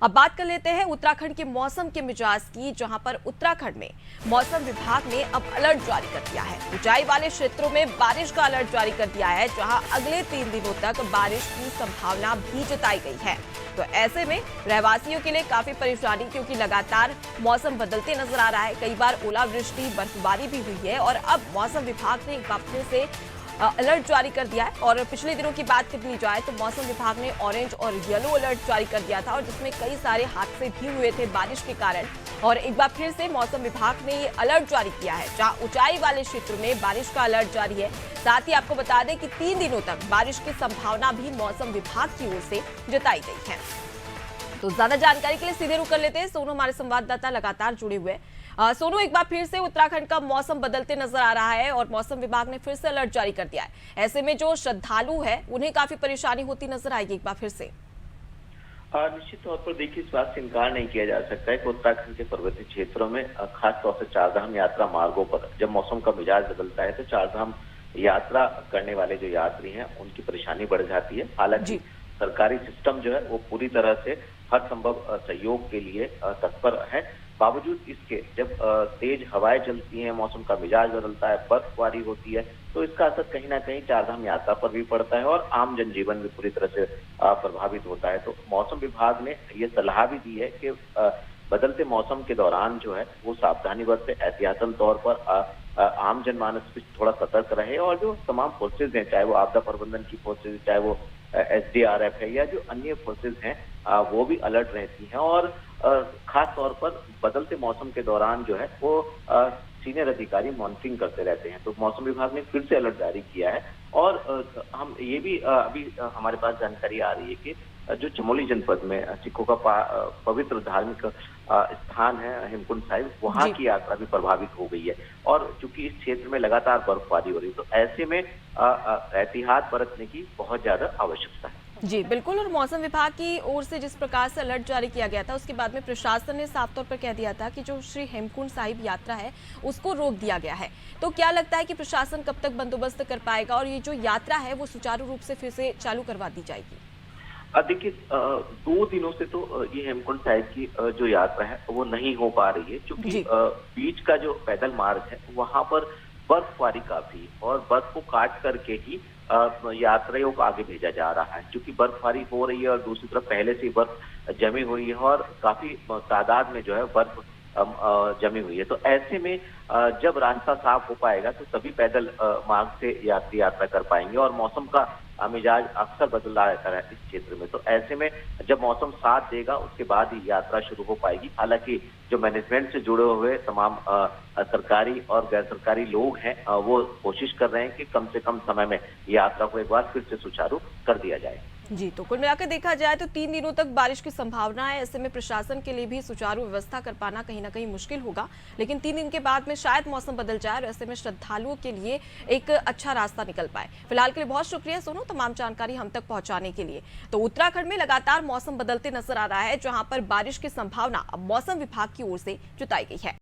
अब बात कर लेते हैं उत्तराखंड के मौसम के मिजाज की, जहां पर उत्तराखंड में मौसम विभाग ने अब अलर्ट जारी कर दिया है। ऊंचाई वाले क्षेत्रों में बारिश का अलर्ट जारी कर दिया है, जहां अगले 3 दिनों तक बारिश की संभावना भी जताई गई है। तो ऐसे में रहवासियों के लिए काफी परेशानी, क्योंकि लगातार मौसम बदलते नजर आ रहा है। कई बार ओलावृष्टि, बर्फबारी भी हुई है और अब मौसम विभाग ने एक बार फिर से अलर्ट जारी कर दिया है। और पिछले दिनों की बात कर ली जाए तो मौसम विभाग ने ऑरेंज और येलो अलर्ट जारी कर दिया था, और जिसमें कई सारे हादसे भी हुए थे बारिश के कारण। और एक बार फिर से मौसम विभाग ने ये अलर्ट जारी किया है, जहां ऊंचाई वाले क्षेत्र में बारिश का अलर्ट जारी है। साथ ही आपको बता दें कि 3 दिनों तक बारिश की संभावना भी मौसम विभाग की ओर से जताई गई है। तो ज्यादा जानकारी के लिए सीधे रुक कर लेते हैं। सोनू हमारे संवाददाता लगातार जुड़े हुए। सोनू, एक बार फिर से उत्तराखंड का मौसम बदलते नजर आ रहा है और मौसम विभाग ने फिर से अलर्ट जारी कर दिया है। ऐसे में जो श्रद्धालु है उन्हें काफी परेशानी होती नजर आएगी एक बार फिर से। निश्चित तौर पर देखिए, इस बात से इनकार नहीं किया जा सकता है कि उत्तराखंड के पर्वतीय क्षेत्रों में खासतौर से चारधाम यात्रा मार्गों पर जब मौसम का मिजाज बदलता है तो चारधाम यात्रा करने वाले जो यात्री हैं उनकी परेशानी बढ़ जाती है। हालांकि सरकारी सिस्टम जो है वो पूरी तरह से हर संभव सहयोग के लिए तत्पर है। बावजूद इसके जब तेज हवाएं चलती हैं, मौसम का मिजाज बदलता है, बर्फबारी होती है, तो इसका असर कहीं ना कहीं चारधाम यात्रा पर भी पड़ता है और आम जनजीवन भी पूरी तरह से प्रभावित होता है। तो मौसम विभाग ने ये सलाह भी दी है कि बदलते मौसम के दौरान जो है वो सावधानी बरते, एहतियातन तौर पर आम जनमानस भी थोड़ा सतर्क रहे, और जो तमाम फोर्सेज हैं, चाहे वो आपदा प्रबंधन की फोर्सेज, चाहे वो SDRF है या जो अन्य फोर्सेज हैं, वो भी अलर्ट रहती हैं। और खास तौर पर बदलते मौसम के दौरान जो है वो सीनियर अधिकारी मॉनिटरिंग करते रहते हैं। तो मौसम विभाग ने फिर से अलर्ट जारी किया है। और हम ये भी अभी हमारे पास जानकारी आ रही है कि जो चमोली जनपद में सिखों का पवित्र धार्मिक स्थान है हेमकुंड साहिब, वहां की यात्रा भी प्रभावित हो गई है। और चूंकि इस क्षेत्र में लगातार बर्फबारी हो रही है, तो ऐसे में एहतियात बरतने की बहुत ज्यादा आवश्यकता है। जी बिल्कुल। और मौसम विभाग की ओर से जिस प्रकार से अलर्ट जारी किया गया था, उसके बाद में प्रशासन ने साफ तौर पर कह दिया था कि जो श्री हेमकुंड साहिब यात्रा है उसको रोक दिया गया है। तो क्या लगता है कि प्रशासन कब तक बंदोबस्त कर पाएगा और ये जो यात्रा है वो सुचारू रूप से फिर से चालू करवा दी जाएगी? देखिए, 2 दिनों से तो ये हेमकुंड साहिब की जो यात्रा है वो नहीं हो पा रही है, क्योंकि बीच का जो पैदल मार्ग है वहां पर बर्फबारी काफी, और बर्फ को काट करके ही यात्रियों को आगे भेजा जा रहा है। क्योंकि बर्फबारी हो रही है और दूसरी तरफ पहले से बर्फ जमी हुई है और काफी तादाद में जो है बर्फ जमी हुई है। तो ऐसे में जब रास्ता साफ हो पाएगा तो तभी पैदल मार्ग से यात्री यात्रा कर पाएंगे। और मौसम का मिजाज अक्सर बदला रहता है इस क्षेत्र में, तो ऐसे में जब मौसम साथ देगा उसके बाद ही यात्रा शुरू हो पाएगी। हालांकि जो मैनेजमेंट से जुड़े हुए तमाम सरकारी और गैर सरकारी लोग हैं, वो कोशिश कर रहे हैं कि कम से कम समय में यात्रा को एक बार फिर से सुचारू कर दिया जाए। जी, तो कुल मिलाकर देखा जाए तो 3 दिनों तक बारिश की संभावना है। ऐसे में प्रशासन के लिए भी सुचारू व्यवस्था कर पाना कहीं ना कहीं मुश्किल होगा, लेकिन 3 दिन के बाद में शायद मौसम बदल जाए और ऐसे में श्रद्धालुओं के लिए एक अच्छा रास्ता निकल पाए। फिलहाल के लिए बहुत शुक्रिया सोनू, तमाम जानकारी हम तक पहुंचाने के लिए। तो उत्तराखंड में लगातार मौसम बदलते नजर आ रहा है, जहां पर बारिश की संभावना अब मौसम विभाग की ओर से जताई गई है।